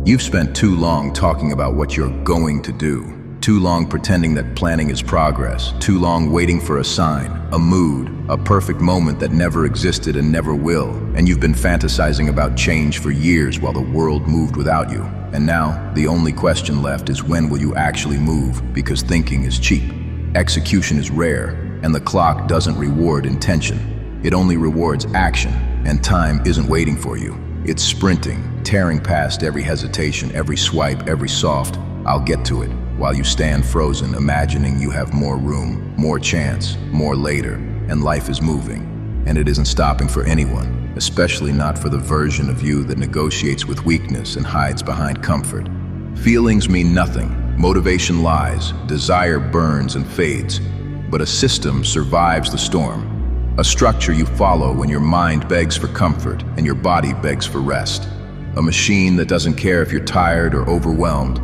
You've spent too long talking about what you're going to do, too long pretending that planning is progress, too long waiting for a sign, a mood, a perfect moment that never existed and never will, and you've been fantasizing about change for years while the world moved without you. And now, the only question left is when will you actually move, because thinking is cheap, execution is rare, and the clock doesn't reward intention. It only rewards action, and time isn't waiting for you. It's sprinting, tearing past every hesitation, every swipe, every soft, "I'll get to it," while you stand frozen, imagining you have more room, more chance, more later, and life is moving, and it isn't stopping for anyone, especially not for the version of you that negotiates with weakness and hides behind comfort. Feelings mean nothing, motivation lies, desire burns and fades, but a system survives the storm. A structure you follow when your mind begs for comfort and your body begs for rest. A machine that doesn't care if you're tired or overwhelmed.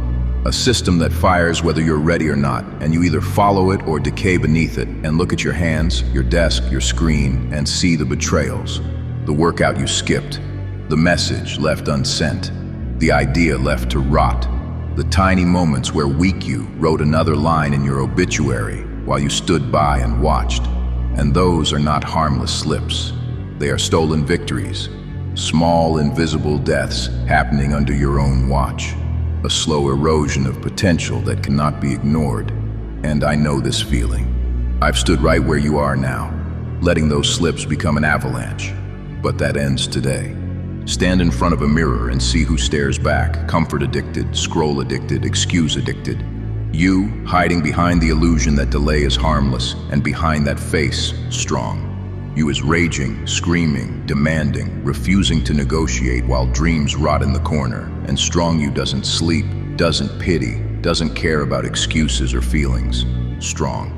A system that fires whether you're ready or not, and you either follow it or decay beneath it and look at your hands, your desk, your screen, and see the betrayals. The workout you skipped, the message left unsent, the idea left to rot, the tiny moments where weak you wrote another line in your obituary while you stood by and watched. And those are not harmless slips. They are stolen victories, small invisible deaths happening under your own watch. A slow erosion of potential that cannot be ignored. And I know this feeling. I've stood right where you are now, letting those slips become an avalanche. But that ends today. Stand in front of a mirror and see who stares back, comfort addicted, scroll addicted, excuse addicted. You, hiding behind the illusion that delay is harmless, and behind that face, strong. You is raging, screaming, demanding, refusing to negotiate while dreams rot in the corner, and strong you doesn't sleep, doesn't pity, doesn't care about excuses or feelings. Strong.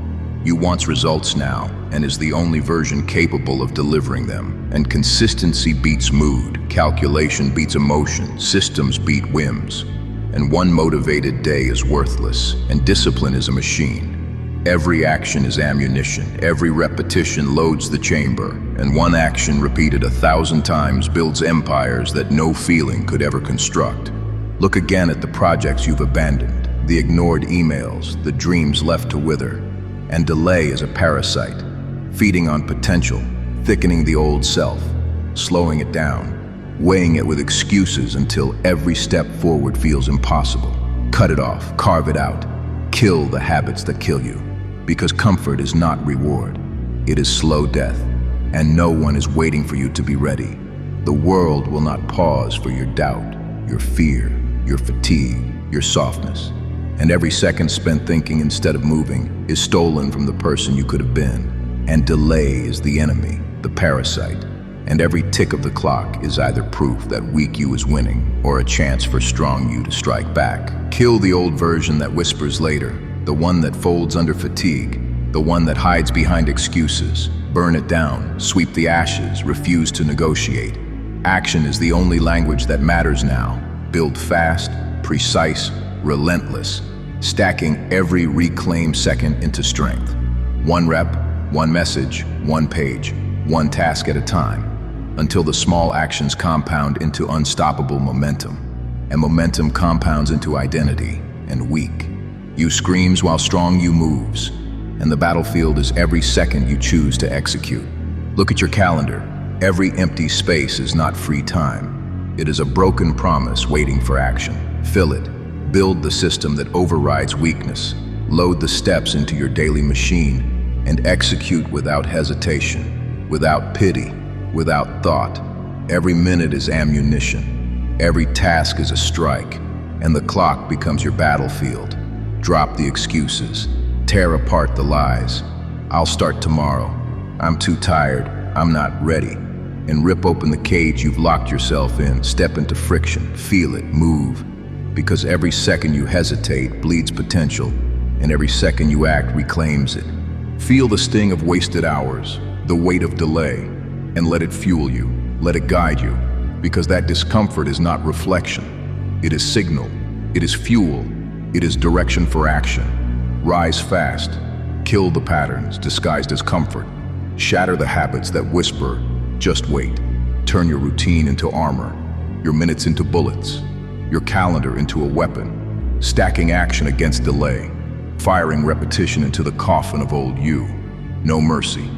You wants results now, and is the only version capable of delivering them. And consistency beats mood, calculation beats emotion, systems beat whims. And one motivated day is worthless, and discipline is a machine. Every action is ammunition, every repetition loads the chamber, and one action repeated 1,000 times builds empires that no feeling could ever construct. Look again at the projects you've abandoned, the ignored emails, the dreams left to wither. And delay is a parasite, feeding on potential, thickening the old self, slowing it down, weighing it with excuses until every step forward feels impossible. Cut it off, carve it out, kill the habits that kill you. Because comfort is not reward, it is slow death, and no one is waiting for you to be ready. The world will not pause for your doubt, your fear, your fatigue, your softness. And every second spent thinking instead of moving is stolen from the person you could have been. And delay is the enemy, the parasite. And every tick of the clock is either proof that weak you is winning or a chance for strong you to strike back. Kill the old version that whispers later, the one that folds under fatigue, the one that hides behind excuses. Burn it down, sweep the ashes, refuse to negotiate. Action is the only language that matters now. Build fast, precise, relentless, stacking every reclaimed second into strength. One rep, one message, one page, one task at a time, until the small actions compound into unstoppable momentum, and momentum compounds into identity, and weak you screams while strong you moves, and the battlefield is every second you choose to execute. Look at your calendar. Every empty space is not free time. It is a broken promise waiting for action. Fill it. Build the system that overrides weakness. Load the steps into your daily machine and execute without hesitation, without pity, without thought. Every minute is ammunition. Every task is a strike, and the clock becomes your battlefield. Drop the excuses. Tear apart the lies. I'll start tomorrow. I'm too tired. I'm not ready. And rip open the cage you've locked yourself in. Step into friction. Feel it. Move. Because every second you hesitate bleeds potential, and every second you act reclaims it. Feel the sting of wasted hours, the weight of delay, and let it fuel you. Let it guide you. Because that discomfort is not reflection. It is signal. It is fuel. It is direction for action. Rise fast. Kill the patterns disguised as comfort. Shatter the habits that whisper, just wait. Turn your routine into armor, your minutes into bullets, your calendar into a weapon, stacking action against delay, firing repetition into the coffin of old you. No mercy,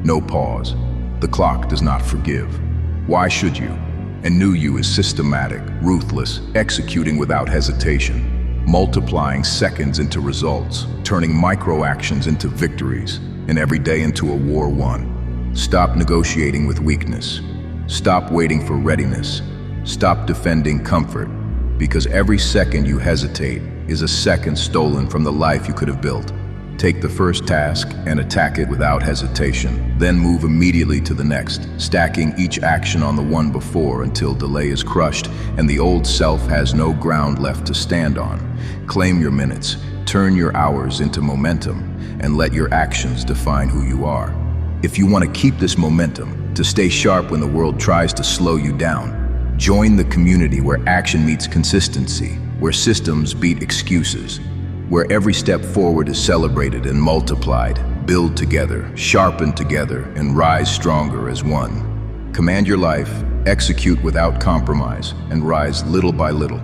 no pause. The clock does not forgive. Why should you? And new you is systematic, ruthless, executing without hesitation, multiplying seconds into results, turning micro-actions into victories, and every day into a war won. Stop negotiating with weakness. Stop waiting for readiness. Stop defending comfort, because every second you hesitate is a second stolen from the life you could have built. Take the first task and attack it without hesitation, then move immediately to the next, stacking each action on the one before until delay is crushed and the old self has no ground left to stand on. Claim your minutes, turn your hours into momentum, and let your actions define who you are. If you want to keep this momentum, to stay sharp when the world tries to slow you down, join the community where action meets consistency, where systems beat excuses, where every step forward is celebrated and multiplied. Build together, sharpen together, and rise stronger as one. Command your life, execute without compromise, and rise little by little.